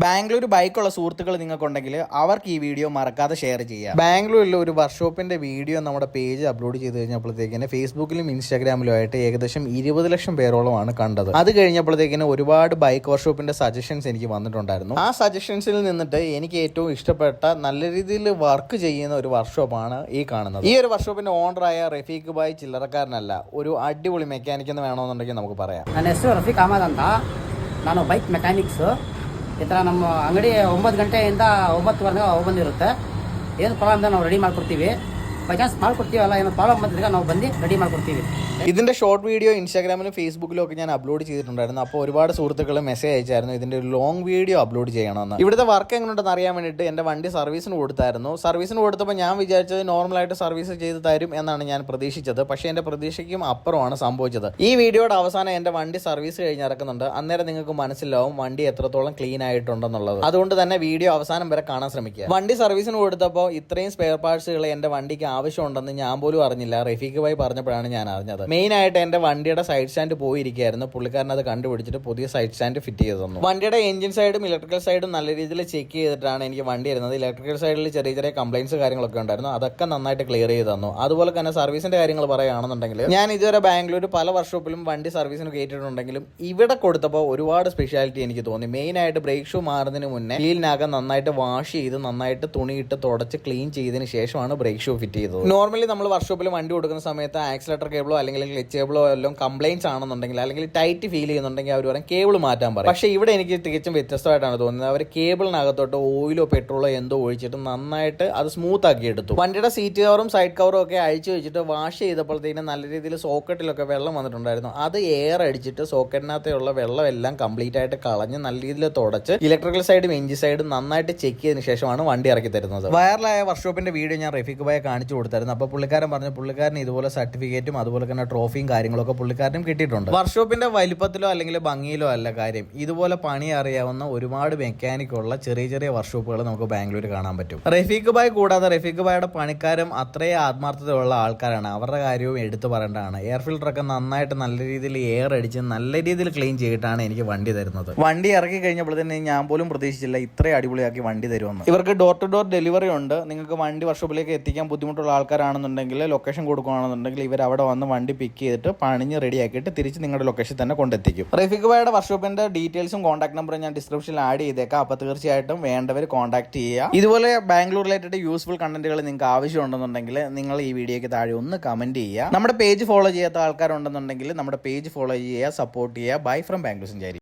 ബാംഗ്ലൂർ ബൈക്കുള്ള സുഹൃത്തുക്കൾ നിങ്ങൾക്കുണ്ടെങ്കിൽ അവർക്ക് ഈ വീഡിയോ മറക്കാതെ ഷെയർ ചെയ്യുക. ബാംഗ്ലൂരിൽ ഒരു വർക്ക്ഷോപ്പിന്റെ വീഡിയോ നമ്മുടെ പേജ് അപ്ലോഡ് ചെയ്ത് കഴിഞ്ഞപ്പോഴത്തേക്കിന് ഫേസ്ബുക്കിലും ഇൻസ്റ്റാഗ്രാമിലും ആയിട്ട് ഏകദേശം 20 ലക്ഷം പേരോളമാണ് കണ്ടത്. അത് കഴിഞ്ഞപ്പോഴത്തേക്കിന് ഒരുപാട് ബൈക്ക് വർക്ക്ഷോപ്പിന്റെ സജഷൻസ് എനിക്ക് വന്നിട്ടുണ്ടായിരുന്നു. ആ സജഷൻസിൽ നിന്നിട്ട് എനിക്ക് ഏറ്റവും ഇഷ്ടപ്പെട്ട നല്ല രീതിയിൽ വർക്ക് ചെയ്യുന്ന ഒരു വർക്ക്ഷോപ്പാണ് ഈ കാണുന്നത്. ഈ ഒരു വർക്ക്ഷോപ്പിന്റെ ഓണറായ റഫീഖ് ഭായ് ചില്ലറക്കാരനല്ല, ഒരു അടിപൊളി മെക്കാനിക് എന്ന് വേണമെന്നുണ്ടെങ്കിൽ നമുക്ക് പറയാം. ನನ್ನ ಹೆಸರು ರಫೀಕ್ ಅಹಮದ್ ಅಂತ. ನಾನು ಬೈಕ್ ಮೆಕ್ಯಾನಿಕ್ಸು. ಈ ಥರ ನಮ್ಮ ಅಂಗಡಿ 9 ಗಂಟೆಯಿಂದ 9:15 ಬಂದಿರುತ್ತೆ. ಏನು ಪ್ರಾಬ್ಲಮ್ ಇದೆ ನಾವು ರೆಡಿ ಮಾಡಿಕೊಡ್ತೀವಿ. ಬೈ ಚಾನ್ಸ್ ಮಾಡ್ಕೊಡ್ತೀವಲ್ಲ, ಏನೋ ಪ್ರಾಬ್ಲಮ್ ಬಂದಾಗ ನಾವು ಬಂದು ರೆಡಿ ಮಾಡಿಕೊಡ್ತೀವಿ. ഇതിന്റെ ഷോർട്ട് വീഡിയോ ഇൻസ്റ്റാഗ്രാമിലും ഫേസ്ബുക്കിലും ഒക്കെ ഞാൻ അപ്ലോഡ് ചെയ്തിട്ടുണ്ടായിരുന്നു. അപ്പോൾ ഒരുപാട് സുഹൃത്തുക്കൾ മെസ്സേജ് അയച്ചായിരുന്നു ഇതിന്റെ ഒരു ലോങ് വീഡിയോ അപ്ലോഡ് ചെയ്യണമെന്ന്. ഇവിടുത്തെ വർക്ക് എങ്ങനെയുണ്ടെന്ന് അറിയാൻ വേണ്ടിയിട്ട് എൻ്റെ വണ്ടി സർവീസിന് കൊടുത്തായിരുന്നു. സർവീസിന് കൊടുത്തപ്പോൾ ഞാൻ വിചാരിച്ചത് നോർമലായിട്ട് സർവീസ് ചെയ്ത് തരും എന്നാണ് ഞാൻ പ്രതീക്ഷിച്ചത്. പക്ഷേ എൻ്റെ പ്രതീക്ഷയ്ക്കും അപ്പുറമാണ് സംഭവിച്ചത്. ഈ വീഡിയോയുടെ അവസാനം എൻ്റെ വണ്ടി സർവീസ് കഴിഞ്ഞ് ഇറക്കുന്നുണ്ട്. അന്നേരം നിങ്ങൾക്ക് മനസ്സിലാവും വണ്ടി എത്രത്തോളം ക്ലീൻ ആയിട്ടുണ്ടെന്നുള്ളത്. അതുകൊണ്ട് തന്നെ വീഡിയോ അവസാനം വരെ കാണാൻ ശ്രമിക്കുക. വണ്ടി സർവീസിന് കൊടുത്തപ്പോൾ ഇത്രയും സ്പെയർ പാർട്സുകൾ എൻ്റെ വണ്ടിക്ക് ആവശ്യമുണ്ടെന്ന് ഞാൻ പോലും അറിഞ്ഞില്ല. റഫീഖ് ഭായ് പറഞ്ഞപ്പോഴാണ് ഞാൻ അറിഞ്ഞത്. മെയിൻ ആയിട്ട് എൻ്റെ വണ്ടിയുടെ സൈഡ് സ്റ്റാൻഡ് പോയിരിക്കുകയായിരുന്നു. പുള്ളിക്കാരൻ അത് കണ്ടുപിടിച്ചിട്ട് പുതിയ സൈഡ് സ്റ്റാൻഡ് ഫിറ്റ് ചെയ്ത് തന്നു. വണ്ടിയുടെ എഞ്ചിൻ സൈഡും ഇലക്ട്രിക്കൽ സൈഡും നല്ല രീതിയിൽ ചെക്ക് ചെയ്തിട്ടാണ് എനിക്ക് വണ്ടി വരുന്നത്. ഇലക്ട്രിക്കൽ സൈഡിൽ ചെറിയ ചെറിയ കംപ്ലൈൻറ്റ്സ് കാര്യങ്ങളൊക്കെ ഉണ്ടായിരുന്നു. അതൊക്കെ നന്നായിട്ട് ക്ലിയർ ചെയ്ത് തന്നു. അതുപോലെ തന്നെ സർവീസിന്റെ കാര്യങ്ങൾ പറയുകയാണെന്നുണ്ടെങ്കിൽ ഞാൻ ഇതുവരെ ബാംഗ്ലൂർ പല വർക്ക്ഷോപ്പിലും വണ്ടി സർവീസിന് കയറ്റിയിട്ടുണ്ടെങ്കിലും ഇവിടെ കൊടുത്തപ്പോൾ ഒരുപാട് സ്പെഷ്യാലിറ്റി എനിക്ക് തോന്നി. മെയിൻ ആയിട്ട് ബ്രേക്ക് ഷൂ മാറുന്നതിന് മുന്നേ വീലിനകം നന്നായിട്ട് വാഷ് ചെയ്ത് നന്നായിട്ട് തുണിയിട്ട് തുടച്ച് ക്ലീൻ ചെയ്തതിന് ശേഷമാണ് ബ്രേക്ക് ഷൂ ഫിറ്റ് ചെയ്തത്. നോർമലി നമ്മൾ വർക്ക്ഷോപ്പിൽ വണ്ടി കൊടുക്കുന്ന സമയത്ത് ആക്സിലേറ്റർ കേബിളോ അല്ലെങ്കിൽ ക്ലച്ച് കേബിളോ എല്ലാം കംപ്ലൈൻറ്റ്സ് ആണെന്നുണ്ടെങ്കിൽ അല്ലെങ്കിൽ ടൈറ്റ് ഫീൽ ചെയ്യുന്നുണ്ടെങ്കിൽ അവർ പറയും കേബിൾ മാറ്റാൻ പറയും. പക്ഷേ ഇവിടെ എനിക്ക് തികച്ചും വ്യത്യസ്തമായിട്ടാണ് തോന്നുന്നത്. അവർ കേബിളിനകത്തോട്ട് ഓയിലോ പെട്രോളോ എന്തോ ഒഴിച്ചിട്ട് നന്നായിട്ട് അത് സ്മൂത്ത് ആക്കി എടുത്തു. വണ്ടിയുടെ സീറ്റ് കവറും സൈഡ് കവറും ഒക്കെ അഴിച്ചു വെച്ചിട്ട് വാഷ് ചെയ്തപ്പോഴത്തേക്കും നല്ല രീതിയിൽ സോക്കറ്റിലൊക്കെ വെള്ളം വന്നിട്ടുണ്ടായിരുന്നു. അത് എയർ അടിച്ചിട്ട് സോക്കറ്റിനകത്തുള്ള വെള്ളം എല്ലാം കംപ്ലീറ്റ് ആയിട്ട് കളഞ്ഞ് നല്ല രീതിയിൽ തുടച്ച് ഇലക്ട്രിക്കൽ സൈഡും എഞ്ചിൻ സൈഡും നന്നായിട്ട് ചെക്ക് ചെയ്തതിനു ശേഷമാണ് വണ്ടി ഇറക്കി തരുന്നത്. വൈറലായ വർക്ക്ഷോപ്പിന്റെ വീഡിയോ ഞാൻ റഫീഖ് ഭായെ കാണിച്ചു കൊടുത്തായിരുന്നു. അപ്പോൾ പുള്ളിക്കാരൻ പറഞ്ഞു പുള്ളിക്കാരൻ ഇതുപോലെ സർട്ടിഫിക്കറ്റും അതുപോലെ തന്നെ ട്രോഫിയും കാര്യങ്ങളൊക്കെ പുള്ളിക്കാരനും കിട്ടിയിട്ടുണ്ട്. വർക്ക്ഷോപ്പിന്റെ വലിപ്പത്തിലോ അല്ലെങ്കിൽ ഭംഗിയിലോ അല്ല കാര്യം, ഇതുപോലെ പണി അറിയാവുന്ന ഒരുപാട് മെക്കാനിക്കുള്ള ചെറിയ ചെറിയ വർക്ക്ഷോപ്പുകൾ നമുക്ക് ബാംഗ്ലൂർ കാണാൻ പറ്റും. റഫീഖ് ഭായ് കൂടാതെ റഫീഖ് ഭായുടെ പണിക്കാരും അത്രയും ആത്മാർത്ഥതയുള്ള ആൾക്കാരാണ്. അവരുടെ കാര്യവും എടുത്തു പറയേണ്ടതാണ്. എയർ ഫിൽറ്ററൊക്കെ നന്നായിട്ട് നല്ല രീതിയിൽ എയർ അടിച്ച് നല്ല രീതിയിൽ ക്ലീൻ ചെയ്തിട്ടാണ് എനിക്ക് വണ്ടി തരുന്നത്. വണ്ടി ഇറക്കി കഴിഞ്ഞപ്പോൾ തന്നെ ഞാൻ പോലും പ്രതീക്ഷിച്ചില്ല ഇത്രയും അടിപൊളിയാക്കി വണ്ടി തരുമെന്ന്. ഇവർക്ക് ഡോർ ടു ഡോർ ഡെലിവറി ഉണ്ട്. നിങ്ങൾക്ക് വണ്ടി വർക്ക്ഷോപ്പിലേക്ക് എത്തിക്കാൻ ബുദ്ധിമുട്ടുള്ള ആൾക്കാരാണെന്നുണ്ടെങ്കിൽ ലൊക്കേഷൻ കൊടുക്കുകയാണെന്നുണ്ടെങ്കിൽ ഇവർ അവിടെ വന്ന് വണ്ടി പിക്ക് ചെയ്തിട്ട് പണിഞ്ഞ് റെഡിയാക്കിയിട്ട് തിരിച്ച് നിങ്ങളുടെ ലൊക്കേഷൻ തന്നെ കൊണ്ടെത്തിക്കും. റഫീഖ് ഭായുടെ വർക്ക്ഷോപ്പിന്റെ ഡീറ്റെയിൽസും കോൺടാക്ട് നമ്പറും ഞാൻ ഡിസ്ക്രിപ്ഷനിൽ ആഡ് ചെയ്തേക്കാം. അപ്പോൾ തീർച്ചയായിട്ടും വേണ്ടവർ കോൺടാക്ട് ചെയ്യുക. ഇതുപോലെ ബാംഗ്ലൂർ റിലേറ്റഡ് യൂസ്ഫുൾ കണ്ടന്റുകൾ നിങ്ങൾക്ക് ആവശ്യമുണ്ടെന്നുണ്ടെങ്കിൽ നിങ്ങൾ ഈ വീഡിയോയ്ക്ക് താഴെ ഒന്ന് കമന്റ് ചെയ്യുക. നമ്മുടെ പേജ് ഫോളോ ചെയ്യാത്ത ആൾക്കാരുണ്ടെന്നുണ്ടെങ്കിൽ നമ്മുടെ പേജ് ഫോളോ ചെയ്യുക, സപ്പോർട്ട് ചെയ്യുക. ബൈ ഫ്രം ബാംഗ്ലൂർ സഞ്ചാരി.